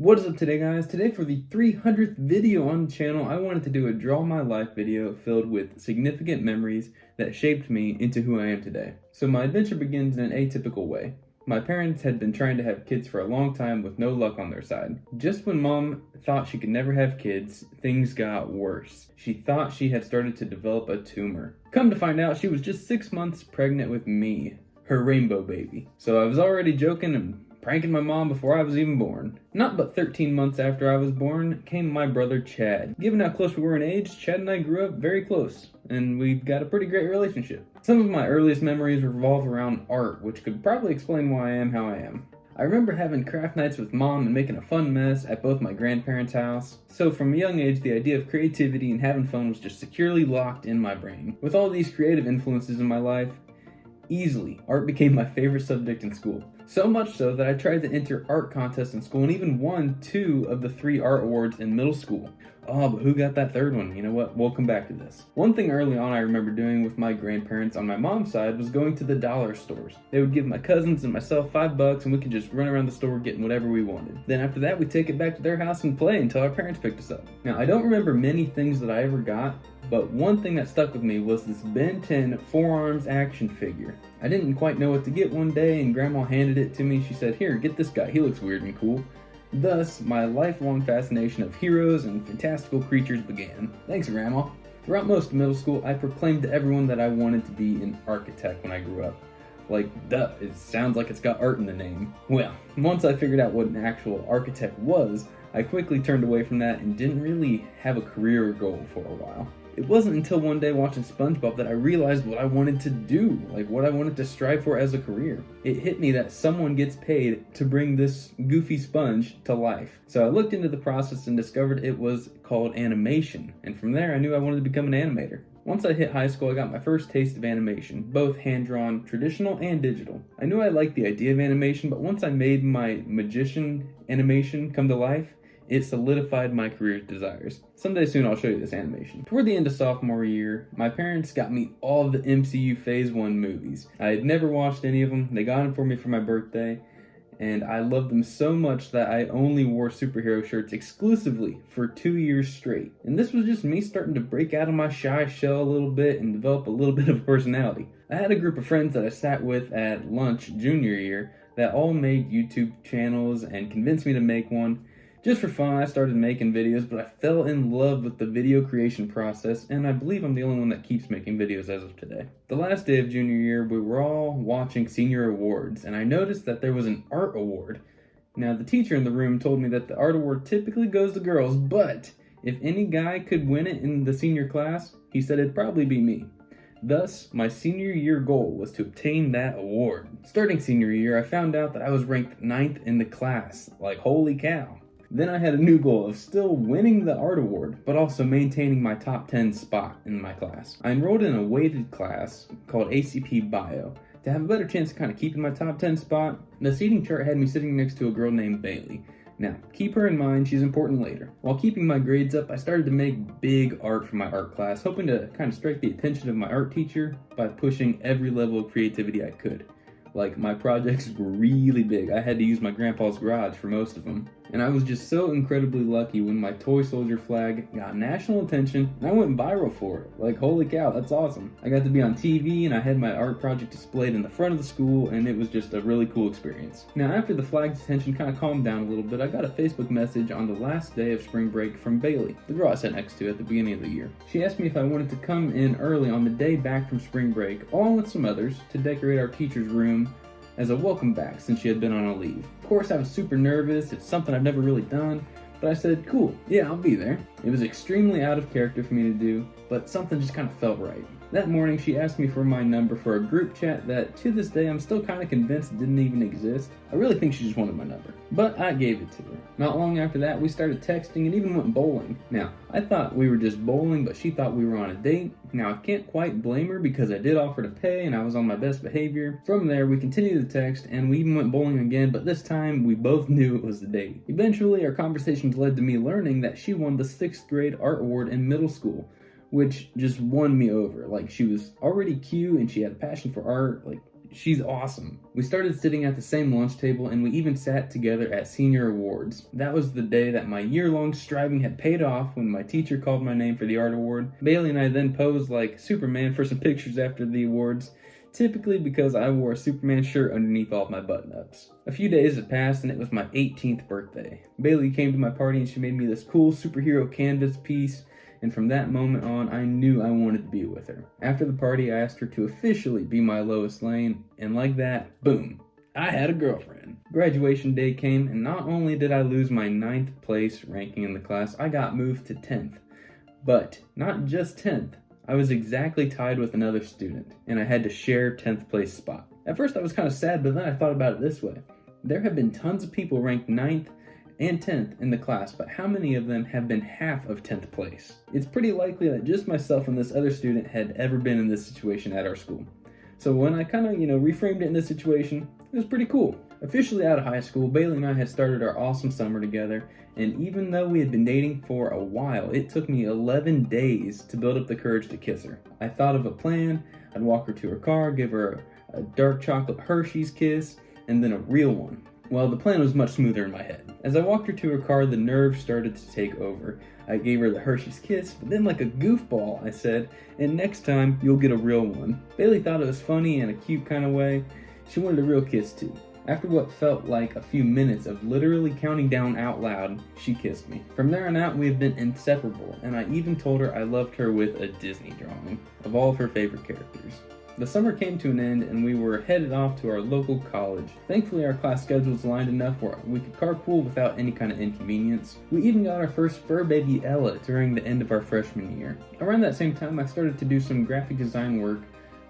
What is up today, guys? Today for the 300th video on the channel, I wanted to do a draw my life video filled with significant memories that shaped me into who I am today. So my adventure begins in an atypical way. My parents had been trying to have kids for a long time with no luck on their side. Just when mom thought she could never have kids, things got worse. She thought she had started to develop a tumor. Come to find out, she was just 6 months pregnant with me, her rainbow baby. So I was already joking and pranking my mom before I was even born. Not but 13 months after I was born came my brother Chad. Given how close we were in age, Chad and I grew up very close, and we've got a pretty great relationship. Some of my earliest memories revolve around art, which could probably explain why I am how I am. I remember having craft nights with mom and making a fun mess at both my grandparents' house. So from a young age, the idea of creativity and having fun was just securely locked in my brain. With all these creative influences in my life, easily, art became my favorite subject in school. So much so that I tried to enter art contests in school and even won 2 of the 3 art awards in middle school. Oh, but who got that third one? You know what? We'll come back to this. One thing early on I remember doing with my grandparents on my mom's side was going to the dollar stores. They would give my cousins and myself $5 and we could just run around the store getting whatever we wanted. Then after that, we'd take it back to their house and play until our parents picked us up. Now, I don't remember many things that I ever got, but one thing that stuck with me was this Ben 10 forearms action figure. I didn't quite know what to get one day, and Grandma handed it to me. She said, "Here, get this guy, he looks weird and cool." Thus, my lifelong fascination of heroes and fantastical creatures began. Thanks, Grandma. Throughout most of middle school, I proclaimed to everyone that I wanted to be an architect when I grew up. Like, duh, it sounds like it's got art in the name. Well, once I figured out what an actual architect was, I quickly turned away from that and didn't really have a career goal for a while. It wasn't until one day watching SpongeBob that I realized what I wanted to do, like what I wanted to strive for as a career. It hit me that someone gets paid to bring this goofy sponge to life. So I looked into the process and discovered it was called animation, and from there I knew I wanted to become an animator. Once I hit high school, I got my first taste of animation, both hand-drawn, traditional, and digital. I knew I liked the idea of animation, but once I made my magician animation come to life, it solidified my career's desires. Someday soon I'll show you this animation. Toward the end of sophomore year, my parents got me all of the MCU Phase 1 movies. I had never watched any of them. They got them for me for my birthday, and I loved them so much that I only wore superhero shirts exclusively for 2 years straight. And this was just me starting to break out of my shy shell a little bit and develop a little bit of a personality. I had a group of friends that I sat with at lunch junior year that all made YouTube channels and convinced me to make one. Just for fun, I started making videos, but I fell in love with the video creation process, and I believe I'm the only one that keeps making videos as of today. The last day of junior year, we were all watching senior awards, and I noticed that there was an art award. Now, the teacher in the room told me that the art award typically goes to girls, but if any guy could win it in the senior class, he said it'd probably be me. Thus, my senior year goal was to obtain that award. Starting senior year, I found out that I was ranked 9th in the class. Like, holy cow. Then I had a new goal of still winning the art award, but also maintaining my top 10 spot in my class. I enrolled in a weighted class called ACP Bio to have a better chance of kind of keeping my top 10 spot. The seating chart had me sitting next to a girl named Bailey. Now, keep her in mind, she's important later. While keeping my grades up, I started to make big art for my art class, hoping to kind of strike the attention of my art teacher by pushing every level of creativity I could. Like, my projects were really big. I had to use my grandpa's garage for most of them. And I was just so incredibly lucky when my toy soldier flag got national attention and I went viral for it. Like, holy cow, that's awesome. I got to be on TV and I had my art project displayed in the front of the school, and it was just a really cool experience. Now, after the flag's attention kind of calmed down a little bit, I got a Facebook message on the last day of spring break from Bailey, the girl I sat next to at the beginning of the year. She asked me if I wanted to come in early on the day back from spring break, along with some others, to decorate our teacher's room as a welcome back since she had been on a leave. Of course, I was super nervous. It's something I've never really done, but I said, cool, yeah, I'll be there. It was extremely out of character for me to do, but something just kind of felt right. That morning, she asked me for my number for a group chat that, to this day, I'm still kind of convinced didn't even exist. I really think she just wanted my number, but I gave it to her. Not long after that, we started texting and even went bowling. Now, I thought we were just bowling, but she thought we were on a date. Now, I can't quite blame her because I did offer to pay and I was on my best behavior. From there, we continued the text and we even went bowling again, but this time, we both knew it was a date. Eventually, our conversations led to me learning that she won the 6th grade art award in middle school, which just won me over. Like, she was already cute and she had a passion for art. Like, She's awesome. We started sitting at the same lunch table, and we even sat together at senior awards. That was the day that my year-long striving had paid off when my teacher called my name for the art award. Bailey and I then posed like Superman for some pictures after the awards, typically because I wore a Superman shirt underneath all of my button-ups. A few days had passed and it was my 18th birthday. Bailey came to my party and she made me this cool superhero canvas piece, and from that moment on, I knew I wanted to be with her. After the party, I asked her to officially be my Lois Lane, and like that, boom, I had a girlfriend. Graduation day came, and not only did I lose my 9th place ranking in the class, I got moved to 10th. But not just 10th. I was exactly tied with another student, and I had to share 10th place spot. At first I was kind of sad, but then I thought about it this way. There have been tons of people ranked 9th and 10th in the class, but how many of them have been half of 10th place? It's pretty likely that just myself and this other student had ever been in this situation at our school. So when I kind of, reframed it in this situation, it was pretty cool. Officially out of high school, Bailey and I had started our awesome summer together, and even though we had been dating for a while, it took me 11 days to build up the courage to kiss her. I thought of a plan. I'd walk her to her car, give her a dark chocolate Hershey's kiss, and then a real one. Well, the plan was much smoother in my head. As I walked her to her car, the nerves started to take over. I gave her the Hershey's kiss, but then like a goofball, I said, and next time, you'll get a real one. Bailey thought it was funny in a cute kind of way. She wanted a real kiss too. After what felt like a few minutes of literally counting down out loud, she kissed me. From there on out, we have been inseparable, and I even told her I loved her with a Disney drawing of all of her favorite characters. The summer came to an end, and we were headed off to our local college. Thankfully, our class schedules aligned enough where we could carpool without any kind of inconvenience. We even got our first fur baby Ella during the end of our freshman year. Around that same time, I started to do some graphic design work,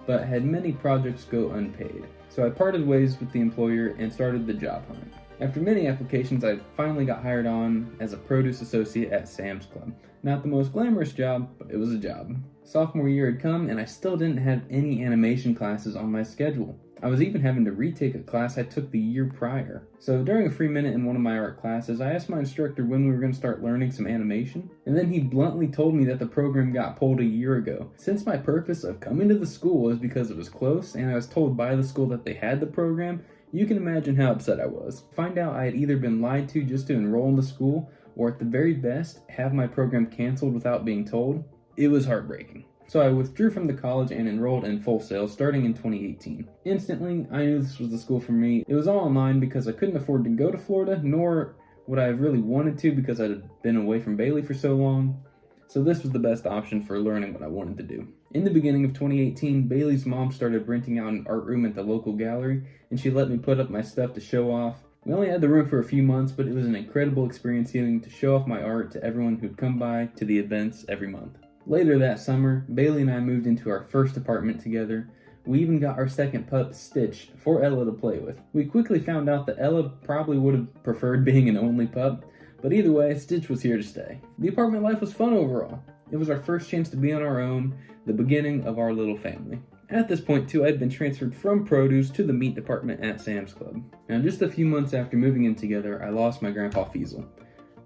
but had many projects go unpaid. So I parted ways with the employer and started the job hunt. After many applications, I finally got hired on as a produce associate at Sam's Club. Not the most glamorous job, but it was a job. Sophomore year had come and I still didn't have any animation classes on my schedule. I was even having to retake a class I took the year prior. So during a free minute in one of my art classes, I asked my instructor when we were going to start learning some animation, and then he bluntly told me that the program got pulled a year ago. Since my purpose of coming to the school was because it was close and I was told by the school that they had the program, you can imagine how upset I was. Find out I had either been lied to just to enroll in the school, or at the very best, have my program canceled without being told. It was heartbreaking. So I withdrew from the college and enrolled in Full Sail starting in 2018. Instantly, I knew this was the school for me. It was all online because I couldn't afford to go to Florida, nor would I have really wanted to because I had been away from Bailey for so long. So this was the best option for learning what I wanted to do. In the beginning of 2018, Bailey's mom started renting out an art room at the local gallery, and she let me put up my stuff to show off. We only had the room for a few months, but it was an incredible experience getting to show off my art to everyone who'd come by to the events every month. Later that summer, Bailey and I moved into our first apartment together. We even got our second pup, Stitch, for Ella to play with. We quickly found out that Ella probably would have preferred being an only pup, but either way, Stitch was here to stay. The apartment life was fun overall. It was our first chance to be on our own, the beginning of our little family. At this point too, I'd been transferred from produce to the meat department at Sam's Club. Now just a few months after moving in together, I lost my grandpa Feazel.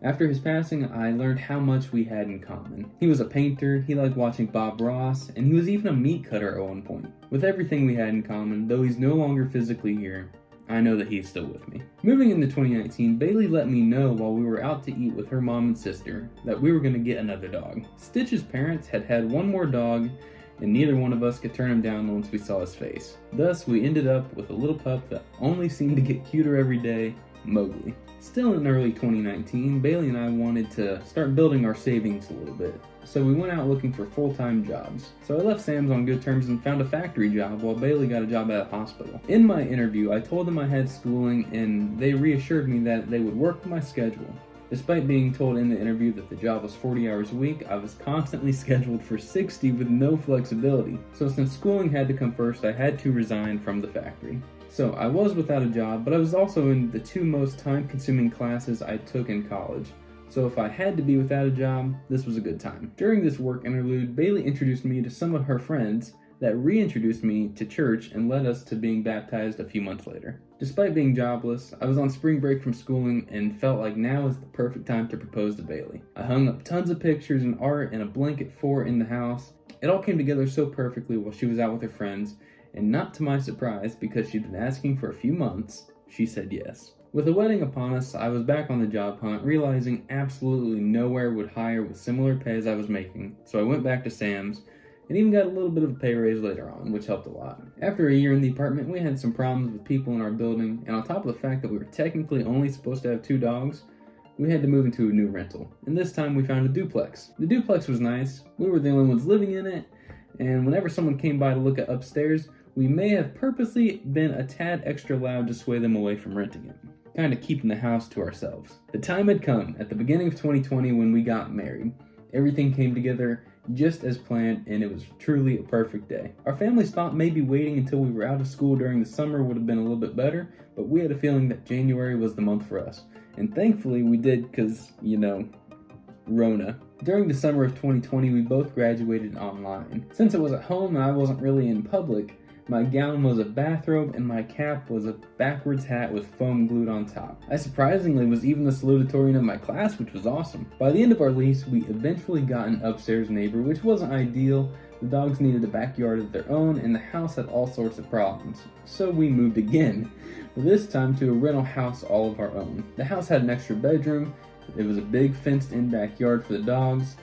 After his passing, I learned how much we had in common. He was a painter, he liked watching Bob Ross, and he was even a meat cutter at one point. With everything we had in common, though he's no longer physically here, I know that he's still with me. Moving into 2019, Bailey let me know while we were out to eat with her mom and sister that we were going to get another dog. Stitch's parents had had one more dog, and neither one of us could turn him down once we saw his face. Thus, we ended up with a little pup that only seemed to get cuter every day, Mowgli. Still in early 2019, Bailey and I wanted to start building our savings a little bit, so we went out looking for full-time jobs. So I left Sam's on good terms and found a factory job while Bailey got a job at a hospital. In my interview, I told them I had schooling and they reassured me that they would work with my schedule. Despite being told in the interview that the job was 40 hours a week, I was constantly scheduled for 60 with no flexibility. So since schooling had to come first, I had to resign from the factory. So I was without a job, but I was also in the two most time-consuming classes I took in college. So if I had to be without a job, this was a good time. During this work interlude, Bailey introduced me to some of her friends that reintroduced me to church and led us to being baptized a few months later. Despite being jobless, I was on spring break from schooling and felt like now is the perfect time to propose to Bailey. I hung up tons of pictures and art and a blanket fort in the house. It all came together so perfectly while she was out with her friends, and not to my surprise, because she'd been asking for a few months, she said yes. With the wedding upon us, I was back on the job hunt, realizing absolutely nowhere would hire with similar pay as I was making, so I went back to Sam's, and even got a little bit of a pay raise later on, which helped a lot. After a year in the apartment, we had some problems with people in our building, and on top of the fact that we were technically only supposed to have 2 dogs, we had to move into a new rental, and this time we found a duplex. The duplex was nice, we were the only ones living in it, and whenever someone came by to look at upstairs, we may have purposely been a tad extra loud to sway them away from renting it, kind of keeping the house to ourselves. The time had come, at the beginning of 2020 when we got married. Everything came together just as planned, and it was truly a perfect day. Our families thought maybe waiting until we were out of school during the summer would have been a little bit better, but we had a feeling that January was the month for us. And thankfully we did, because, Rona. During the summer of 2020, we both graduated online. Since it was at home and I wasn't really in public, my gown was a bathrobe and my cap was a backwards hat with foam glued on top. I surprisingly was even the salutatorian of my class, which was awesome. By the end of our lease, we eventually got an upstairs neighbor, which wasn't ideal. The dogs needed a backyard of their own and the house had all sorts of problems. So we moved again, but this time to a rental house all of our own. The house had an extra bedroom, it was a big fenced-in backyard for the dogs,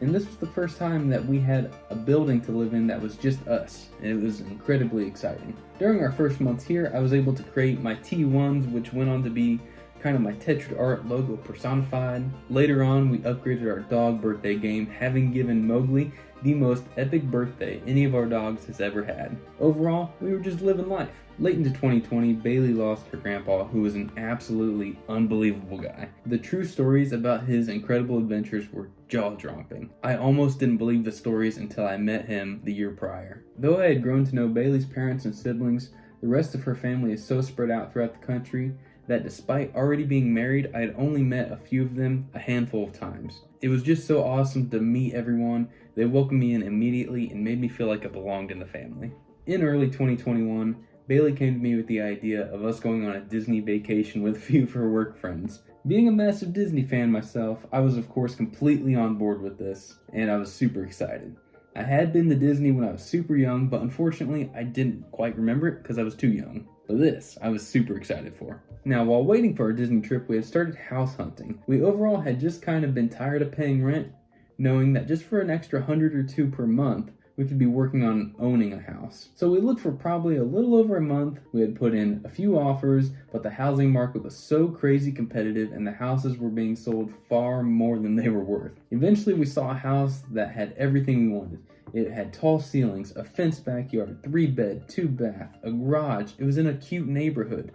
and this was the first time that we had a building to live in that was just us, and it was incredibly exciting. During our first months here, I was able to create my T1s, which went on to be kind of my Tetrad art logo personified. Later on, we upgraded our dog birthday game, having given Mowgli the most epic birthday any of our dogs has ever had. Overall, we were just living life. Late into 2020, Bailey lost her grandpa, who was an absolutely unbelievable guy. The true stories about his incredible adventures were jaw-dropping. I almost didn't believe the stories until I met him the year prior. Though I had grown to know Bailey's parents and siblings, the rest of her family is so spread out throughout the country that despite already being married, I had only met a few of them a handful of times. It was just so awesome to meet everyone. They welcomed me in immediately and made me feel like I belonged in the family. In early 2021, Bailey came to me with the idea of us going on a Disney vacation with a few of her work friends. Being a massive Disney fan myself, I was of course completely on board with this, and I was super excited. I had been to Disney when I was super young, but unfortunately I didn't quite remember it because I was too young. But this, I was super excited for. Now, while waiting for our Disney trip, we had started house hunting. We overall had just kind of been tired of paying rent, knowing that just for an extra $100 or $200 per month, we could be working on owning a house. So we looked for probably a little over a month. We had put in a few offers, but the housing market was so crazy competitive and the houses were being sold far more than they were worth. Eventually we saw a house that had everything we wanted. It had tall ceilings, a fenced backyard, 3-bed, 2-bath, a garage. It was in a cute neighborhood.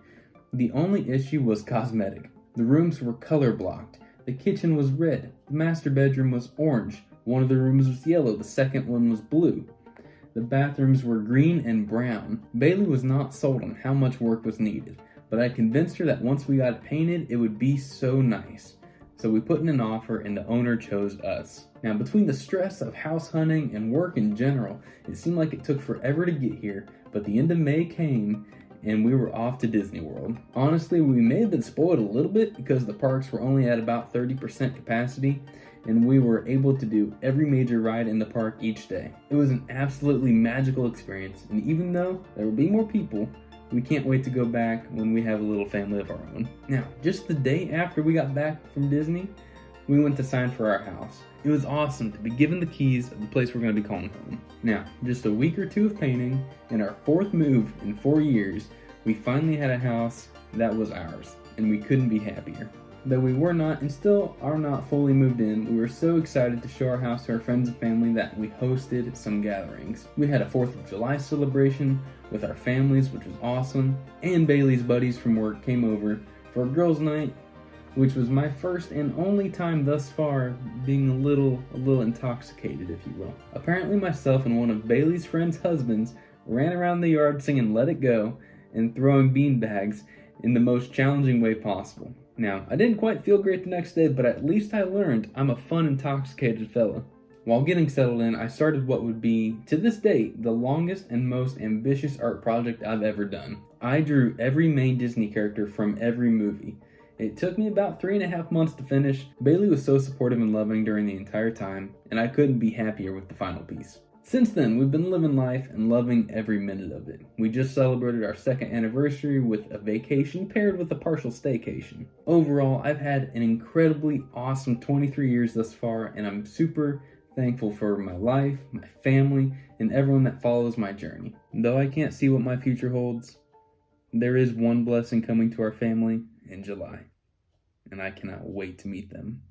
The only issue was cosmetic. The rooms were color blocked. The kitchen was red. The master bedroom was orange. One of the rooms was yellow. The second one was blue. The bathrooms were green and brown. Bailey was not sold on how much work was needed, but I convinced her that once we got it painted, it would be so nice. So we put in an offer and the owner chose us. Now, between the stress of house hunting and work in general, it seemed like it took forever to get here, but the end of May came and we were off to Disney World. Honestly, we may have been spoiled a little bit because the parks were only at about 30% capacity, and we were able to do every major ride in the park each day. It was an absolutely magical experience, and even though there will be more people, we can't wait to go back when we have a little family of our own. Now, just the day after we got back from Disney, we went to sign for our house. It was awesome to be given the keys of the place we're going to be calling home. Now, just a week or two of painting, and our 4th move in 4 years, we finally had a house that was ours, and we couldn't be happier. Though we were not and still are not fully moved in, we were so excited to show our house to our friends and family that we hosted some gatherings. We had a 4th of July celebration with our families, which was awesome, and Bailey's buddies from work came over for a girls' night, which was my first and only time thus far being a little intoxicated, if you will. Apparently myself and one of Bailey's friends' husbands ran around the yard singing Let It Go and throwing beanbags in the most challenging way possible. Now, I didn't quite feel great the next day, but at least I learned I'm a fun, intoxicated fella. While getting settled in, I started what would be, to this date, the longest and most ambitious art project I've ever done. I drew every main Disney character from every movie. It took me about 3.5 months to finish. Bailey was so supportive and loving during the entire time, and I couldn't be happier with the final piece. Since then, we've been living life and loving every minute of it. We just celebrated our second anniversary with a vacation paired with a partial staycation. Overall, I've had an incredibly awesome 23 years thus far, and I'm super thankful for my life, my family, and everyone that follows my journey. Though I can't see what my future holds, there is one blessing coming to our family in July, and I cannot wait to meet them.